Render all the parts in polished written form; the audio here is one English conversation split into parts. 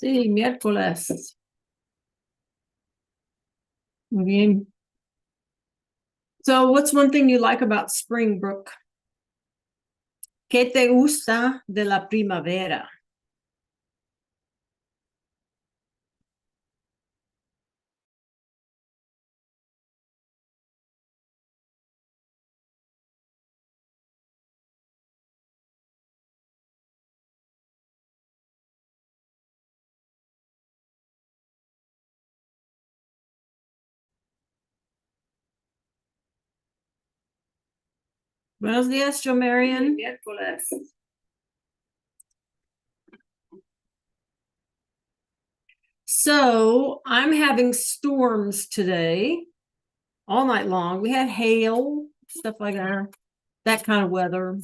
Sí, miércoles. Muy bien. So, what's one thing you like about spring, Brooke? ¿Qué te gusta de la primavera? Buenos días, Jo Marion. Miércoles. So, I'm having storms today, all night long. We had hail, stuff like that kind of weather.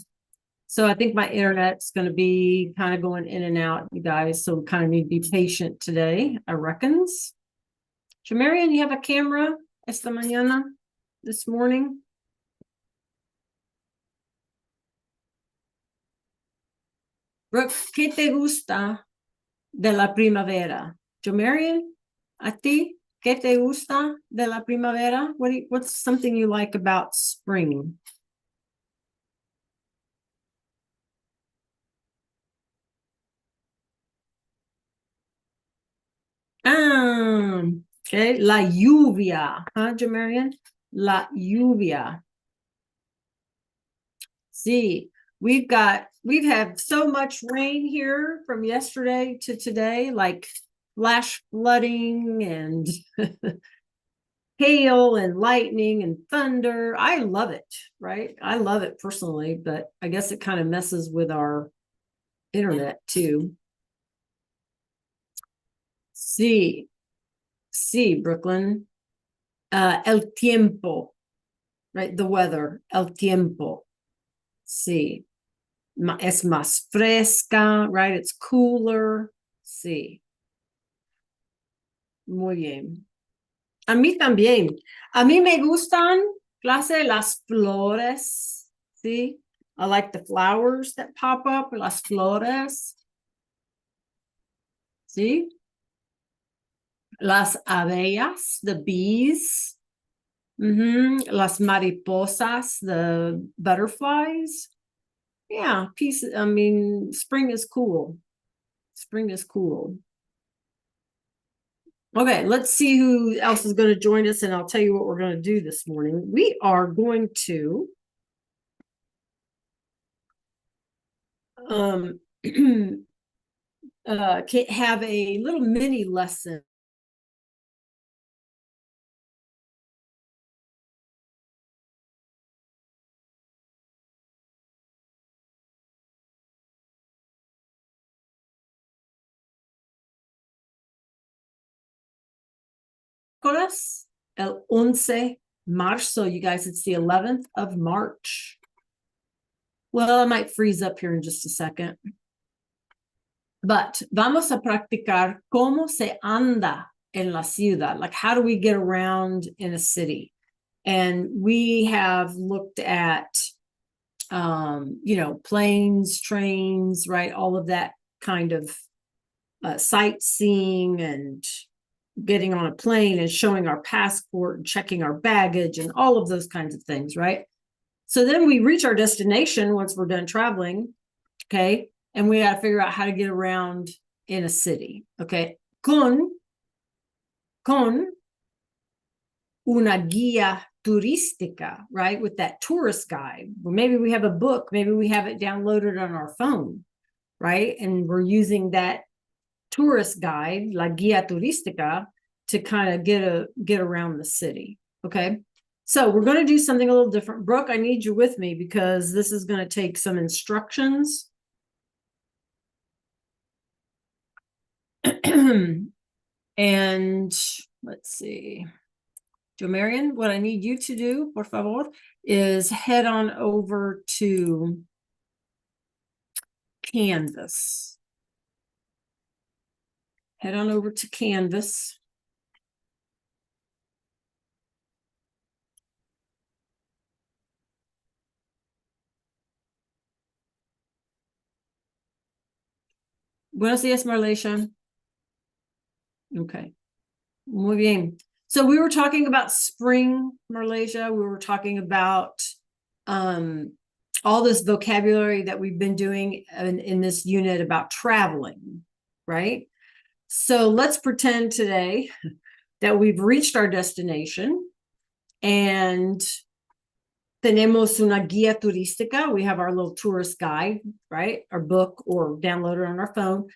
So, I think my internet's going to be kind of going in and out, you guys. So, we kind of need to be patient today, I reckons. Jo Marion, you have a camera esta mañana, this morning? Brooke, ¿qué te gusta de la primavera? Jo Marion, ¿a ti qué te gusta de la primavera? What's something you like about spring? Okay, la lluvia, huh, Jo Marion? La lluvia. See, we've had so much rain here from yesterday to today, like flash flooding and hail and lightning and thunder. I love it, right? I love it personally, but I guess it kind of messes with our internet too. Sí, sí, Brooklyn. El tiempo, right? The weather, el tiempo. Sí. Es más fresca, right? It's cooler. Sí. Muy bien. A mí también. A mí me gustan clase las flores, ¿sí? I like the flowers that pop up, las flores, ¿sí? Las abejas, the bees. Las mariposas, the butterflies. Yeah, I mean, spring is cool. Spring is cool. Okay, let's see who else is going to join us, and I'll tell you what we're going to do this morning. We are going to have a little mini lesson. El 11 marzo, you guys, it's the 11th of March. Well, I might freeze up here in just a second. But vamos a practicar cómo se anda en la ciudad. Like, how do we get around in a city? And we have looked at, planes, trains, right? All of that kind of sightseeing and getting on a plane and showing our passport and checking our baggage and all of those kinds of things, right? So then we reach our destination once we're done traveling, okay? And we got to figure out how to get around in a city, okay? Con una guía turística, right? With that tourist guide. Well, maybe we have a book, maybe we have it downloaded on our phone, right? And we're using that tourist guide, la guía turística, to kind of get around the city, okay? So we're going to do something a little different. Brooke, I need you with me because this is going to take some instructions. And let's see. Jo Marion, what I need you to do, por favor, is head on over to Canvas. Head on over to Canvas. Buenos días, Marleisha. Okay. Muy bien. So we were talking about spring, Malaysia. We were talking about all this vocabulary that we've been doing in this unit about traveling, right? So let's pretend today that we've reached our destination and tenemos una guía turística. We have our little tourist guide, right? Our book or download it on our phone.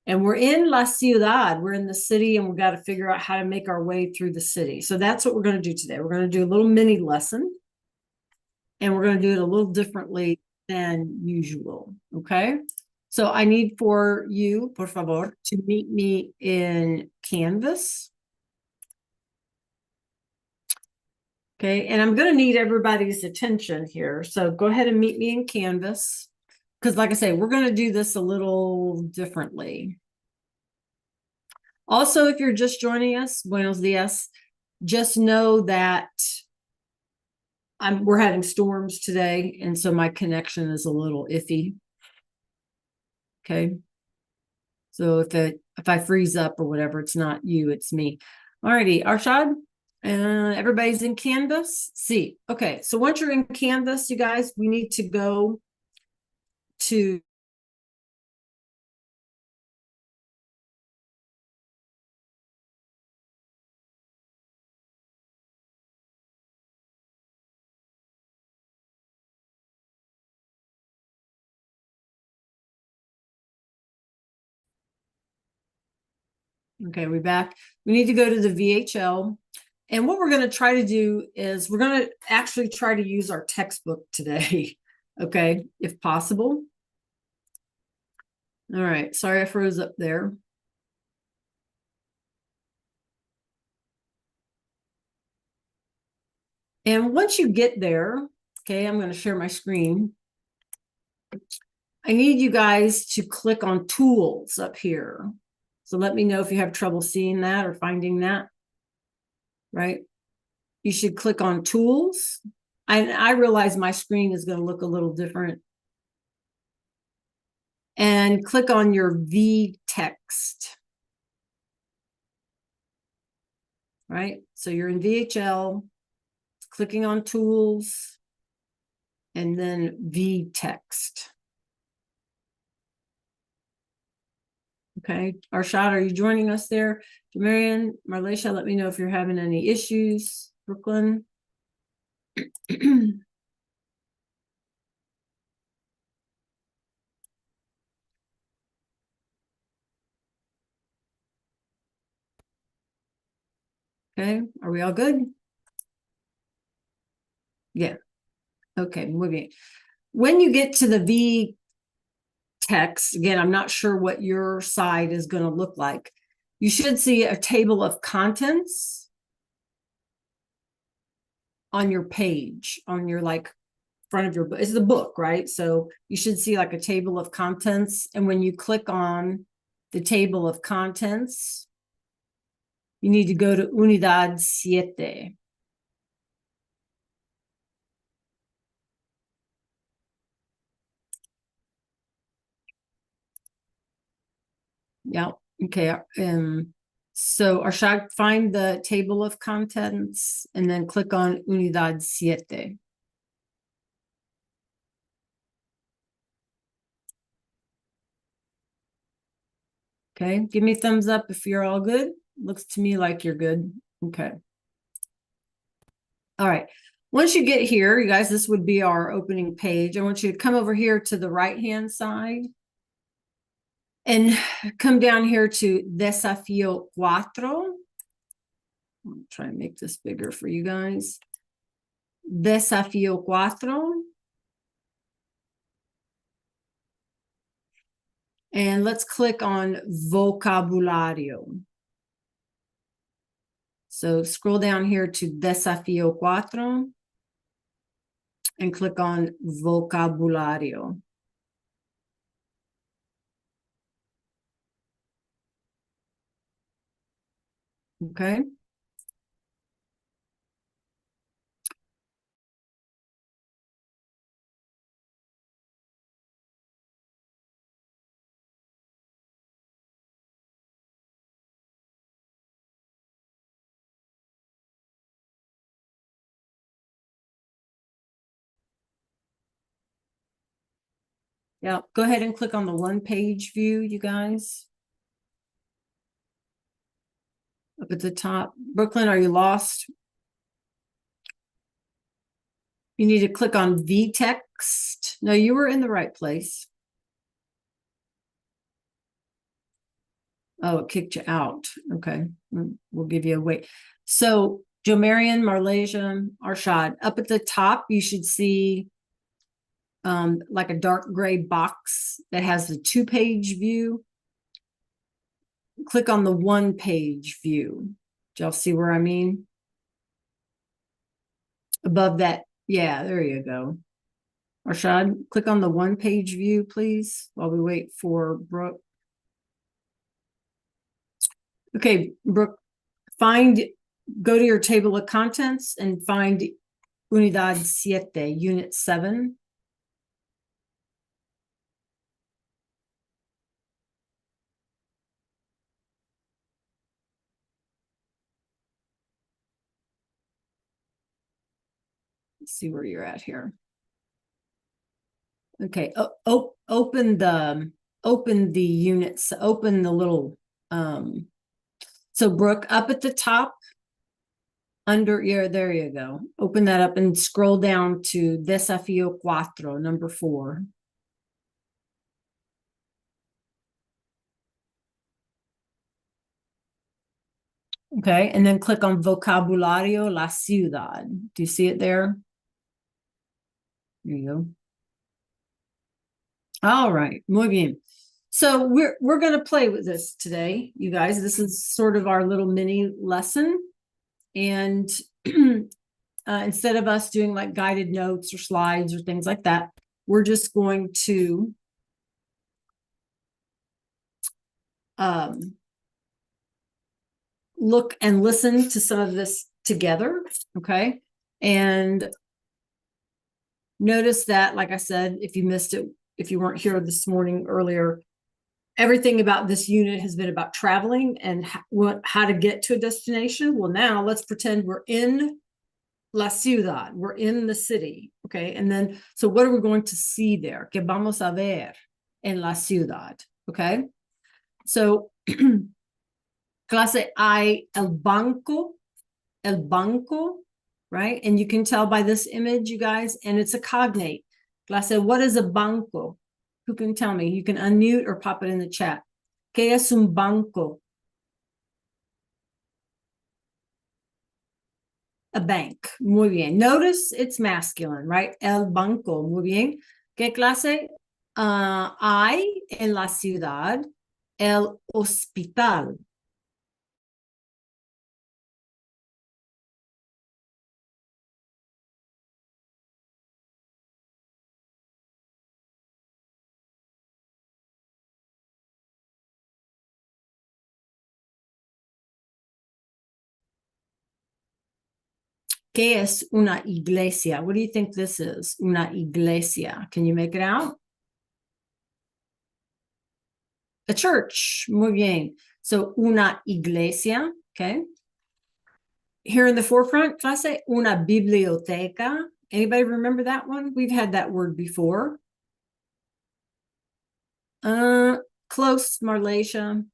And we're in La Ciudad. We're in the city and we've got to figure out how to make our way through the city. So that's what we're going to do today. We're going to do a little mini lesson and we're going to do it a little differently than usual. Okay. So I need for you, por favor, to meet me in Canvas. Okay. And I'm going to need everybody's attention here. So go ahead and meet me in Canvas. Because like I say, we're going to do this a little differently. Also, if you're just joining us, buenos dias, just know that we're having storms today, and so my connection is a little iffy. Okay. So if I freeze up or whatever, it's not you, it's me. Alrighty, Arshad, everybody's in Canvas. See, okay. So once you're in Canvas, you guys, we need to go to okay, we're back. We need to go to the VHL. And what we're going to try to do is we're going to actually try to use our textbook today, okay, if possible. All right, sorry I froze up there. And once you get there, okay, I'm going to share my screen. I need you guys to click on tools up here. So let me know if you have trouble seeing that or finding that, right? You should click on tools. I realize my screen is going to look a little different. And click on your V text. Right? So you're in VHL, clicking on tools, and then V text. Okay, Arshad, are you joining us there? Marian, Marleisha, let me know if you're having any issues. Brooklyn. Okay, are we all good? Yeah. Okay, moving. When you get to the V text, again, I'm not sure what your side is going to look like. You should see a table of contents on your page, on your front of your book. It's the book, right? So you should see like a table of contents. And when you click on the table of contents, you need to go to Unidad 7. Yeah. Okay. So Arshad, find the table of contents and then click on Unidad 7. Okay. Give me a thumbs up if you're all good. Looks to me like you're good. Okay. All right. Once you get here, you guys, this would be our opening page. I want you to come over here to the right-hand side and come down here to Desafío 4. I'll try and make this bigger for you guys. Desafío 4. And let's click on vocabulario. So scroll down here to Desafío 4 and click on vocabulario. Okay. Yeah, go ahead and click on the one-page view, you guys. Up at the top. Brooklyn, are you lost? You need to click on V-text. No, you were in the right place. Oh, it kicked you out. Okay, we'll give you a wait. So, Jo Marion, Marlasia, Arshad, up at the top, you should see like a dark gray box that has the 2-page view. Click on the 1-page view. Do y'all see where I mean? Above that, yeah, there you go. Arshad, click on the 1-page view, please, while we wait for Brooke. Okay, Brooke, go to your table of contents and find Unidad 7, Unit 7. Let's see where you're at here. Okay, open the units, open the little, so Brooke, up at the top, under here, there you go. Open that up and scroll down to Desafío 4, number 4. Okay, and then click on Vocabulario La Ciudad. Do you see it there? There you go. All right, muy bien. So we're going to play with this today, you guys. This is sort of our little mini lesson. And instead of us doing like guided notes or slides or things like that, we're just going to look and listen to some of this together, okay? And notice that, like I said, if you missed it, if you weren't here this morning earlier, everything about this unit has been about traveling and how to get to a destination. Well, now let's pretend we're in La Ciudad. We're in the city, okay? And then, so what are we going to see there? Que vamos a ver en la ciudad, okay? So, clase hay el banco, right? And you can tell by this image, you guys, and it's a cognate. Clase, what is a banco? Who can tell me? You can unmute or pop it in the chat. ¿Qué es un banco? A bank. Muy bien. Notice it's masculine, right? El banco. Muy bien. ¿Qué clase hay en la ciudad? El hospital. ¿Qué es una iglesia? What do you think this is? Una iglesia. Can you make it out? A church. Muy bien. So, una iglesia. Okay. Here in the forefront, clase, una biblioteca. Anybody remember that one? We've had that word before. Close, Marlasia.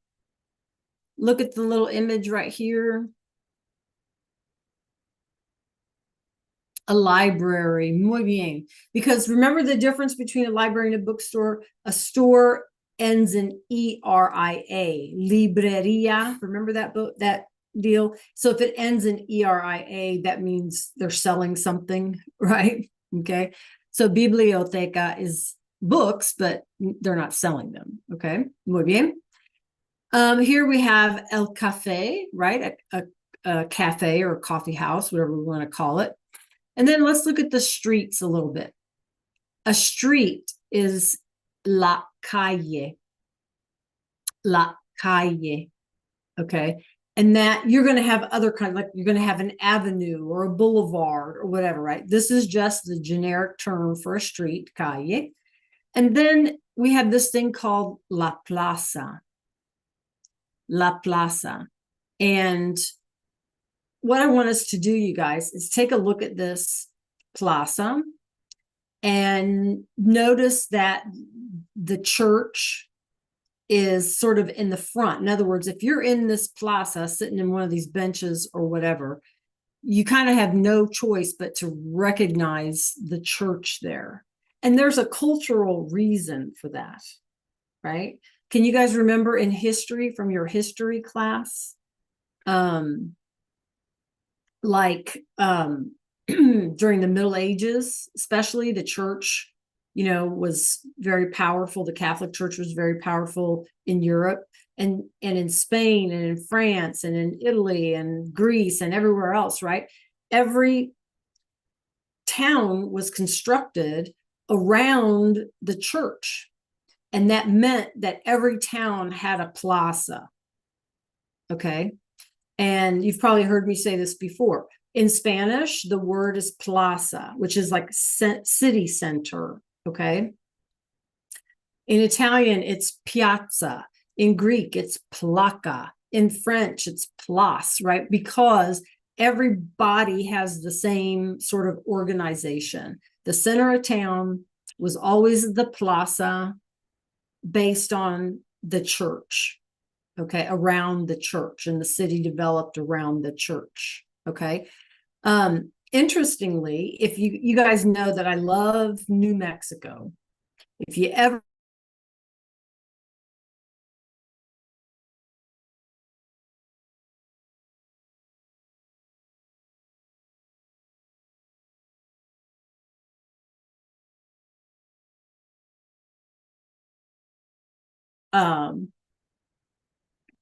Look at the little image right here. A library, muy bien. Because remember the difference between a library and a bookstore? A store ends in E-R-I-A. Libreria, remember that book, that deal? So if it ends in E-R-I-A, that means they're selling something, right? Okay. So biblioteca is books, but they're not selling them. Okay. Muy bien. Here we have el café, right? A cafe or a coffee house, whatever we want to call it. And then let's look at the streets a little bit. A street is la calle. La calle. Okay. And that you're going to have other kinds, like you're going to have an avenue or a boulevard or whatever, right? This is just the generic term for a street, calle. And then we have this thing called la plaza. La plaza. And what I want us to do, you guys, is take a look at this plaza And notice that the church is sort of in the front. In other words, if you're in this plaza sitting in one of these benches or whatever, you kind of have no choice but to recognize the church there. And there's a cultural reason for that, right? Can you guys remember in history from your history class? Like during the Middle Ages, especially, the church, was very powerful. The Catholic Church was very powerful in Europe and in Spain and in France and in Italy and Greece and everywhere else, right? Every town was constructed around the church. And that meant that every town had a plaza. Okay. And you've probably heard me say this before. In Spanish, the word is plaza, which is like city center. Okay. In Italian, it's piazza. In Greek, it's placa. In French, it's place, right? Because everybody has the same sort of organization. The center of town was always the plaza based on the church, okay, around the church, and the city developed around the church, okay. Interestingly, if you guys know that I love New Mexico, if you ever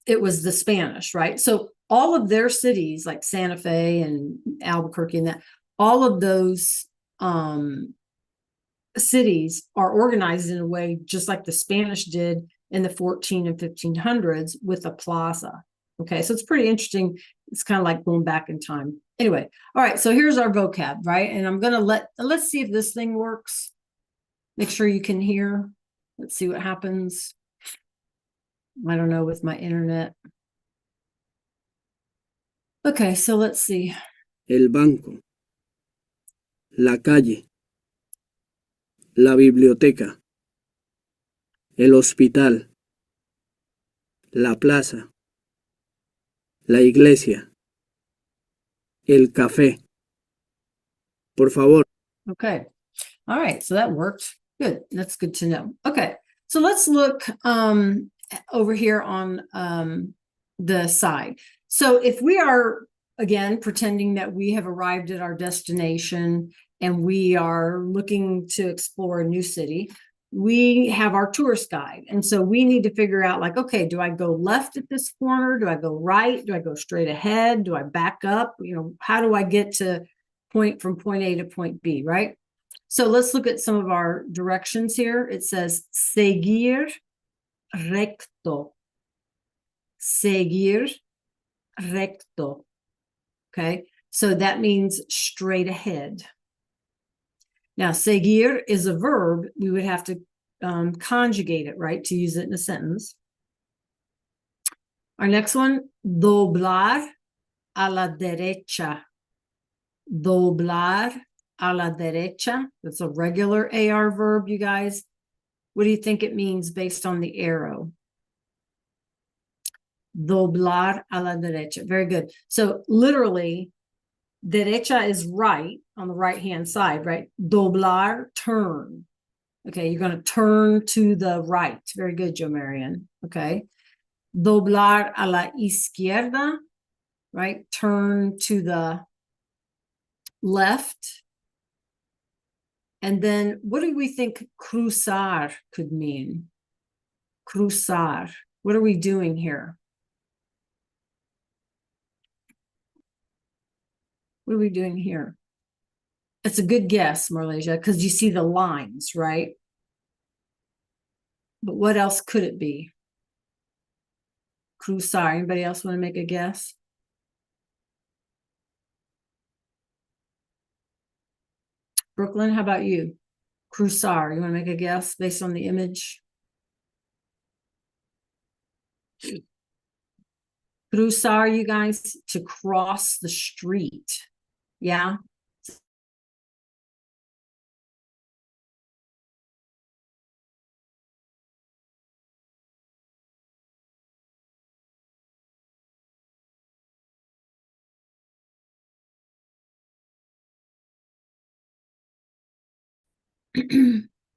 it was the Spanish, right? So all of their cities, like Santa Fe and Albuquerque, and that, all of those cities are organized in a way just like the Spanish did in the 14 and 1500s with a plaza. Okay, so it's pretty interesting. It's kind of like going back in time. Anyway, all right, so here's our vocab, right? And I'm gonna let's see if this thing works. Make sure you can hear. Let's see what happens. I don't know with my internet. Okay, so let's see. El banco, la calle, la biblioteca, el hospital, la plaza, la iglesia, el café. Por favor. Okay. All right, so that worked. Good. That's good to know. Okay, so let's look over here on the side. So if we are, again, pretending that we have arrived at our destination and we are looking to explore a new city, we have our tourist guide. And so we need to figure out, like, okay, do I go left at this corner? Do I go right? Do I go straight ahead? Do I back up? How do I get to from point A to point B, right? So let's look at some of our directions here. It says seguir recto. Seguir recto. Okay, so that means straight ahead. Now, seguir is a verb. We would have to conjugate it, right, to use it in a sentence. Our next one, doblar a la derecha. Doblar a la derecha. That's a regular AR verb, you guys. What do you think it means based on the arrow? Doblar a la derecha. Very good. So literally, derecha is right, on the right-hand side, right? Doblar, turn. Okay, you're going to turn to the right. Very good, Joe Marion. Okay. Doblar a la izquierda, right? Turn to the left. And then what do we think cruzar could mean? Cruzar. What are we doing here? What are we doing here? It's a good guess, Marlesia, because you see the lines, right? But what else could it be? Cruzar. Anybody else want to make a guess? Brooklyn, how about you? Cruzar. You want to make a guess based on the image? Cruzar, you guys, to cross the street. Yeah.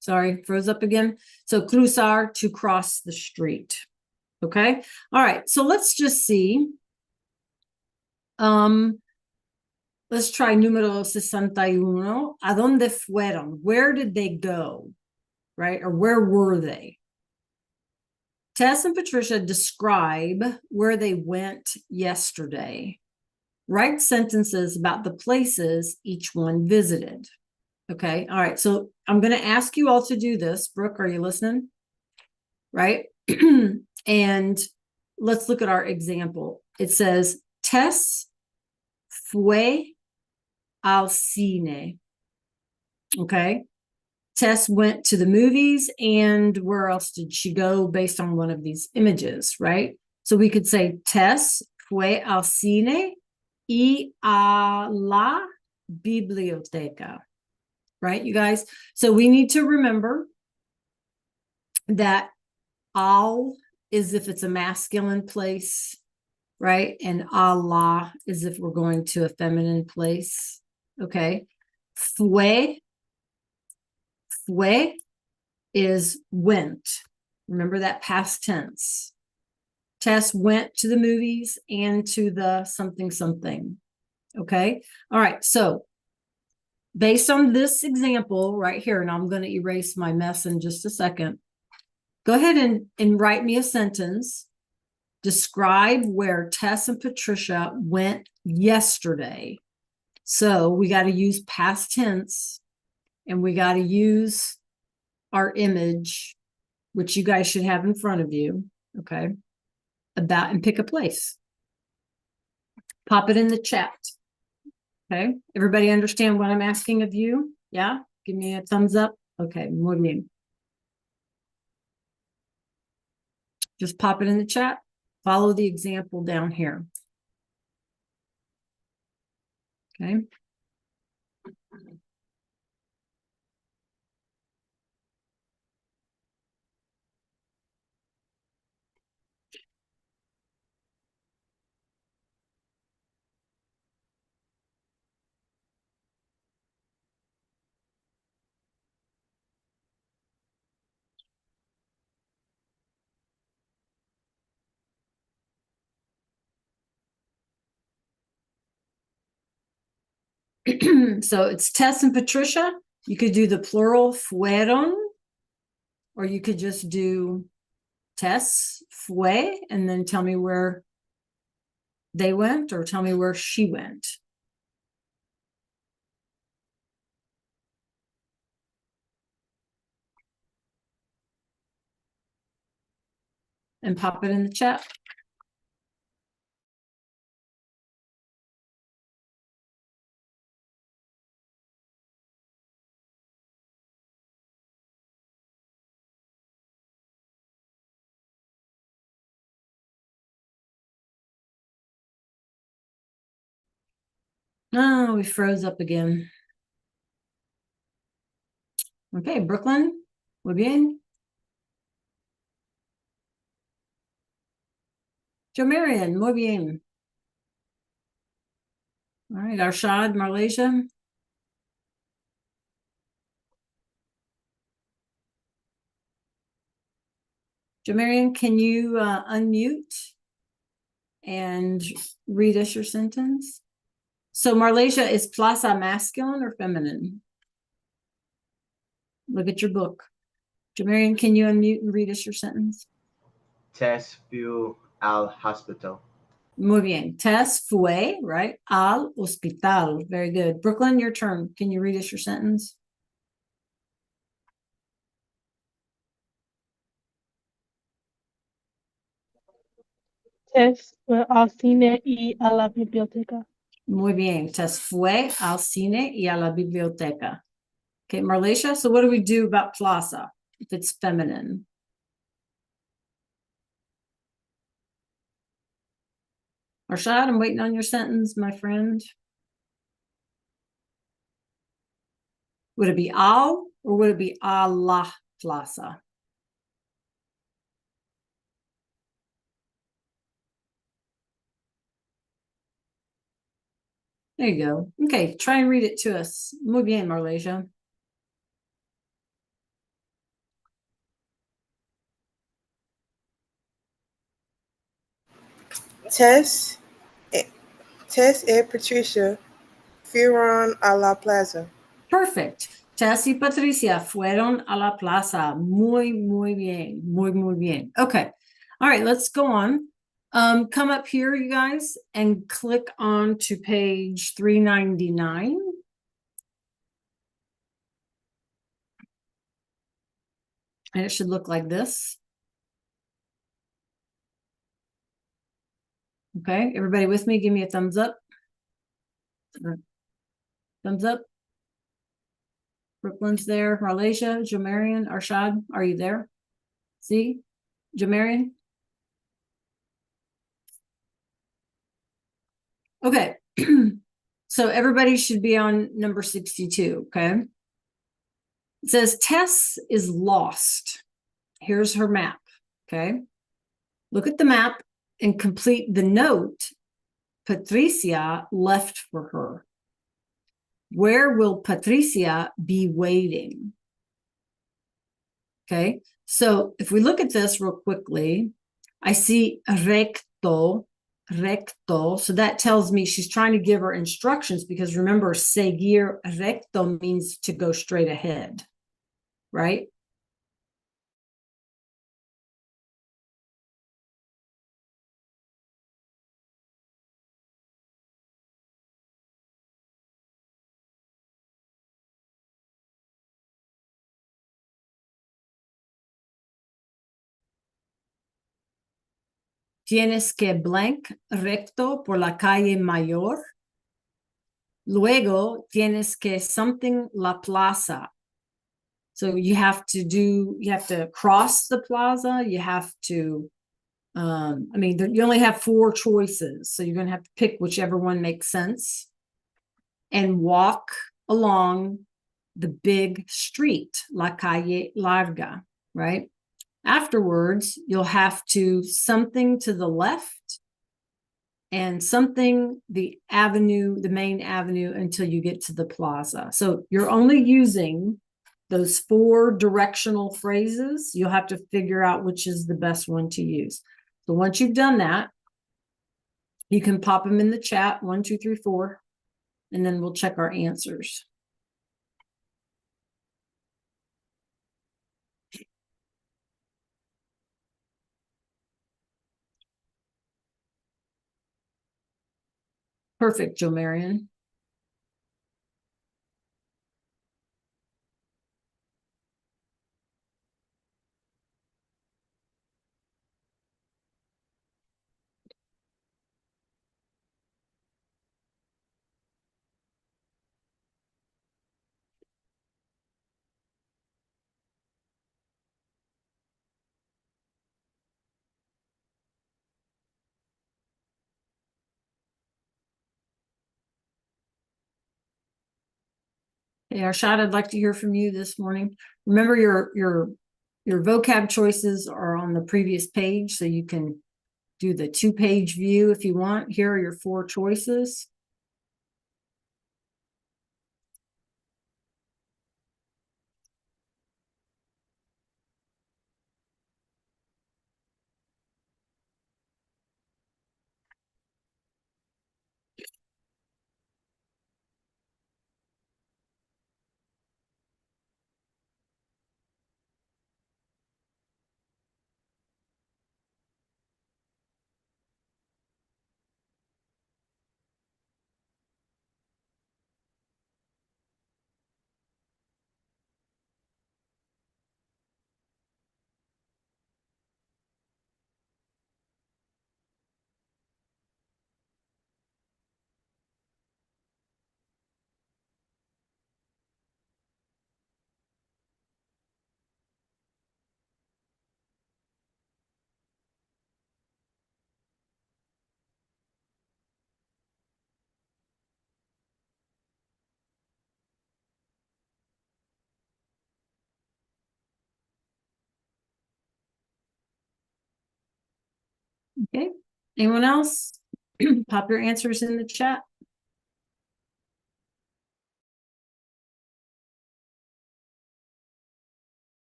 Sorry, froze up again. So cruzar, to cross the street. Okay. All right. So let's just see. Let's try número 61. ¿A dónde fueron? Where did they go? Right? Or where were they? Tess and Patricia describe where they went yesterday. Write sentences about the places each one visited. Okay. All right. So I'm going to ask you all to do this. Brooke, are you listening? Right. And let's look at our example. It says, Tess fue al cine. Okay. Tess went to the movies, and where else did she go based on one of these images, right? So we could say Tess fue al cine y a la biblioteca, right, you guys? So we need to remember that al is if it's a masculine place, right? And a la is if we're going to a feminine place, okay? Fue is went. Remember that past tense. Tess went to the movies and to the something something. Okay. All right. So based on this example right here, and I'm going to erase my mess in just a second. Go ahead and write me a sentence. Describe where Tess and Patricia went yesterday. So we got to use past tense, and we got to use our image, which you guys should have in front of you, okay, about, and pick a place. Pop it in the chat. Okay, everybody understand what I'm asking of you? Yeah, give me a thumbs up. Okay, muy bien. Just pop it in the chat. Follow the example down here. Okay. So it's Tess and Patricia. You could do the plural fueron, or you could just do Tess fue and then tell me where they went, or tell me where she went. And pop it in the chat. Oh, we froze up again. Okay, Brooklyn, muy bien. Joe Marion, muy bien. All right, Arshad, Malaysia. Joe Marion, can you unmute and read us your sentence? So Malaysia, is plaza masculine or feminine? Look at your book. Jamarian, can you unmute and read us your sentence? Tess fue al hospital. Muy bien. Tess fue, right? Al hospital. Very good. Brooklyn, your turn. Can you read us your sentence? Tess fue al cine y a la biblioteca. Muy bien. Tess fue al cine y a la biblioteca. Okay, Marlecia, so what do we do about plaza if it's feminine? Arshad, I'm waiting on your sentence, my friend. Would it be al or would it be a la plaza? There you go. Okay, try and read it to us. Muy bien, Marlecia. Tess, Tess and Patricia fueron a la plaza. Perfect. Tess y Patricia fueron a la plaza. Muy bien. Muy bien. Okay. All right, let's go on. Come up here, you guys, and click on to page 399. And it should look like this. Okay, everybody with me? Give me a thumbs up. Thumbs up. Brooklyn's there. Marlasia, Jamarian, Arshad, are you there? See? Jamarian? Okay. So everybody should be on number 62, okay? It says Tess is lost. Here's her map, okay? Look at the map and complete the note Patricia left for her. Where will Patricia be waiting? Okay, so if we look at this real quickly, I see recto. So that tells me she's trying to give her instructions because remember, seguir recto means to go straight ahead, right? Tienes que blank recto por la calle Mayor. Luego tienes que something la plaza. So you have to cross the plaza. You have to, you only have 4 choices. So you're going to have to pick whichever one makes sense and walk along the big street, la calle larga, right? Afterwards, you'll have to something to the left and something the main avenue until you get to the plaza. So you're only using those 4 directional phrases. You'll have to figure out which is the best one to use. So once you've done that, you can pop them in the chat, 1, 2, 3, 4, and then we'll check our answers. Perfect, Joe Marion. Hey, Arshad, I'd like to hear from you this morning. Remember your vocab choices are on the previous page, so you can do the 2-page view if you want. Here are your 4 choices. Okay. Anyone else? Pop your answers in the chat.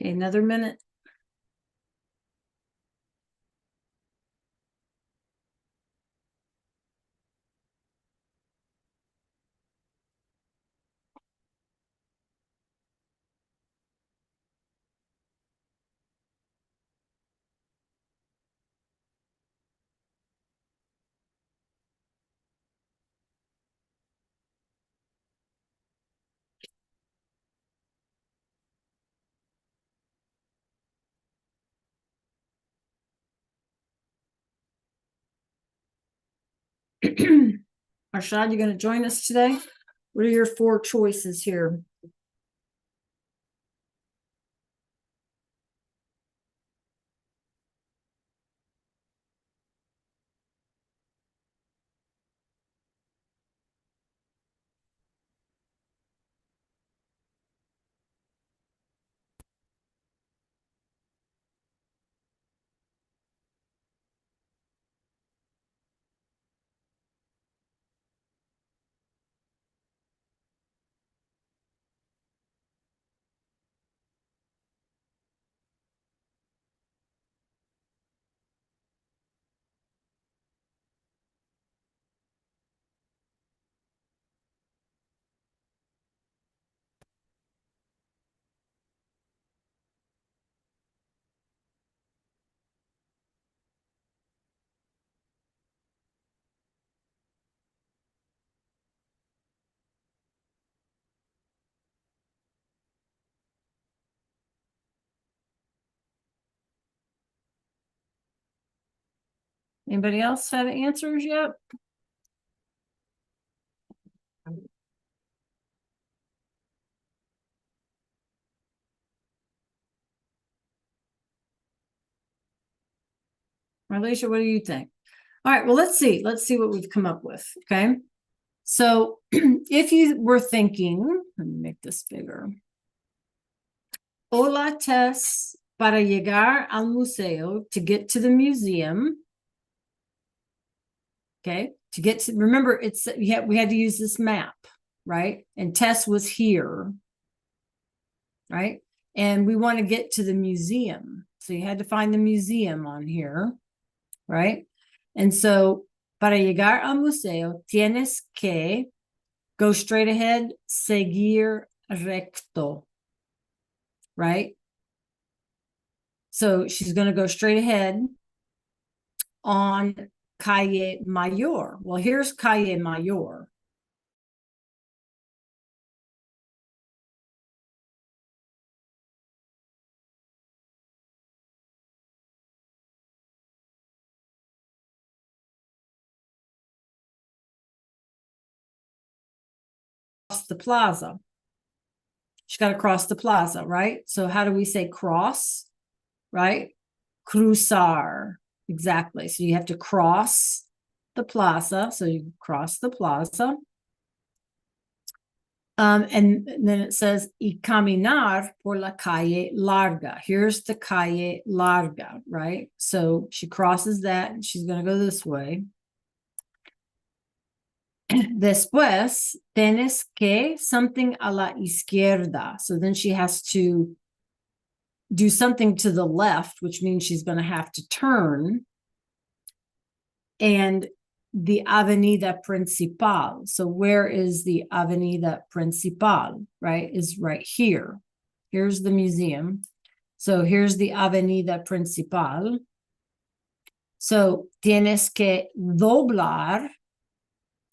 Okay, another minute. Arshad, you going to join us today? What are your 4 choices here? Anybody else have answers yet? Alicia, what do you think? All right, well, let's see. Let's see what we've come up with. Okay. So if you were thinking, let me make this bigger. Hola, Tess, para llegar al museo, to get to the museum. Okay. To get to, remember, we had to use this map, right? And Tess was here, right? And we want to get to the museum. So you had to find the museum on here, right? And so, para llegar al museo, tienes que go straight ahead, seguir recto, right? So she's going to go straight ahead on Calle Mayor. Well, here's Calle Mayor. The plaza. She's got to cross the plaza, right? So how do we say cross, right? Cruzar. Exactly. So you have to cross the plaza. So you cross the plaza. And then it says, y caminar por la calle larga. Here's the calle larga, right? So she crosses that and she's going to go this way. Después, tienes que something a la izquierda. So then she has to do something to the left, which means she's going to have to turn. And the Avenida Principal. So where is the Avenida Principal, right? Is right here. Here's the museum. So here's the Avenida Principal. So tienes que doblar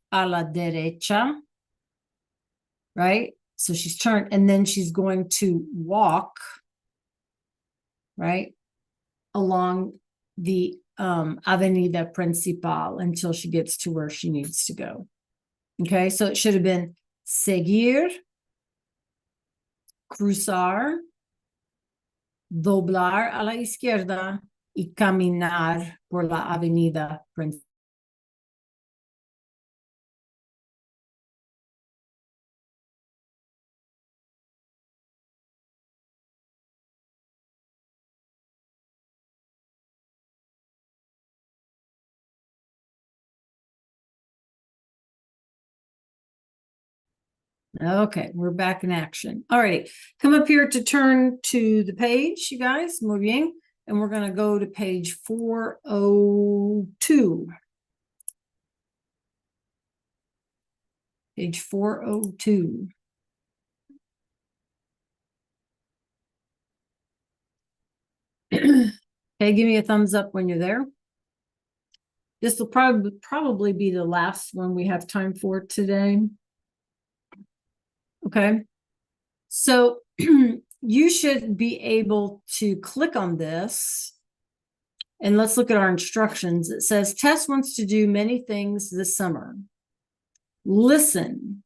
a la derecha, right? So she's turned and then she's going to walk, right? Along the Avenida Principal until she gets to where she needs to go. Okay, so it should have been seguir, cruzar, doblar a la izquierda y caminar por la Avenida Principal. Okay, we're back in action. All right, come up here to turn to the page, you guys. Muy bien. And we're going to go to page 402. Page 402. Okay, give me a thumbs up when you're there. This will probably be the last one we have time for today. Okay. So you should be able to click on this. And let's look at our instructions. It says Tess wants to do many things this summer. Listen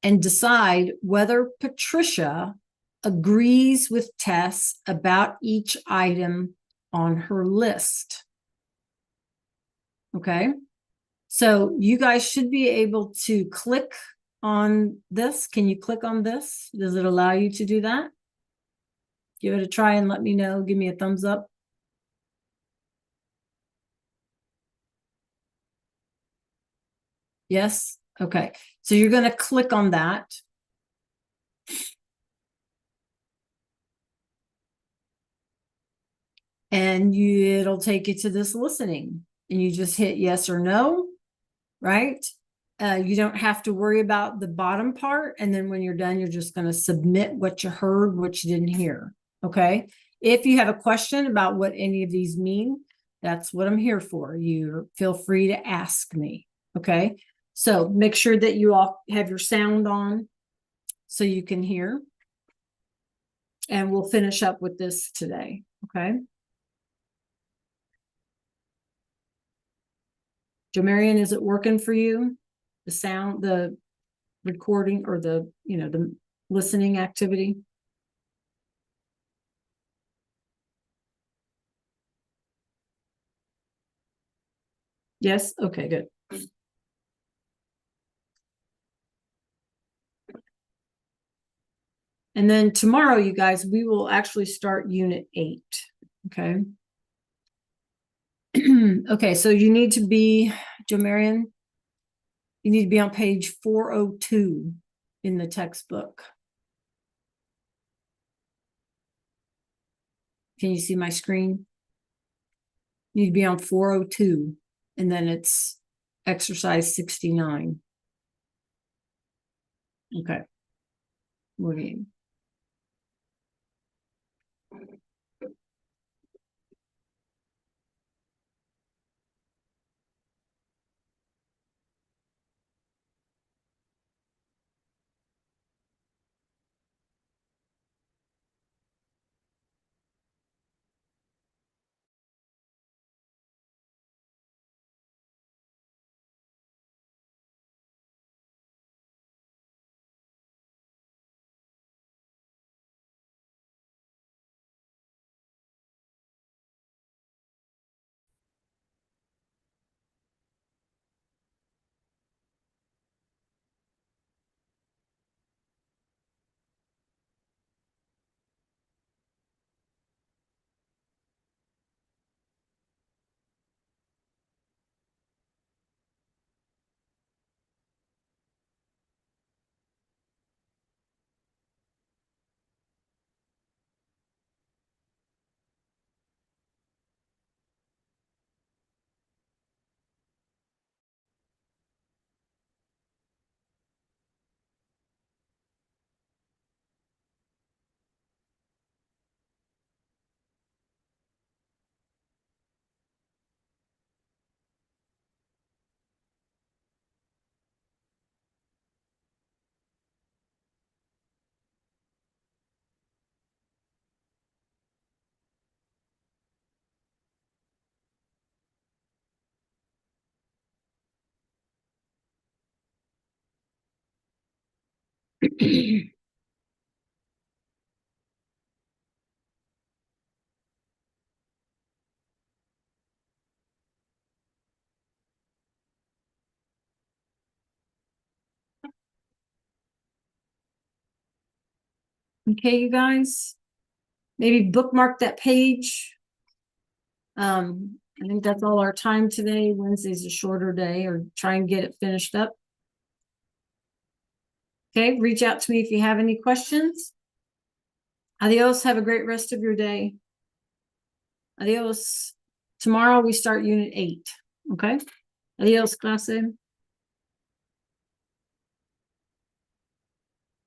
and decide whether Patricia agrees with Tess about each item on her list. Okay. So you guys should be able to click on this. Can you click on this? Does it allow you to do that? Give it a try and let me know. Give me a thumbs up. Yes. Okay. So you're going to click on that. And it'll take you to this listening. And you just hit yes or no, right? You don't have to worry about the bottom part. And then when you're done, you're just going to submit what you heard, what you didn't hear. Okay. If you have a question about what any of these mean, that's what I'm here for. You feel free to ask me. Okay. So make sure that you all have your sound on so you can hear. And we'll finish up with this today. Okay. Jamarian, is it working for you? The sound, the recording, or the listening activity? Yes? Okay, good. And then tomorrow, you guys, we will actually start Unit 8. Okay. Okay, so you need to be, Jamarian, you need to be on page 402 in the textbook. Can you see my screen? You need to be on 402, and then it's exercise 69. Okay. Moving. Okay, you guys, maybe bookmark that page. I think that's all our time today. Wednesday's a shorter day, or try and get it finished up. Okay, reach out to me if you have any questions. Adios. Have a great rest of your day. Adios. Tomorrow we start Unit 8. Okay. Adios, clase.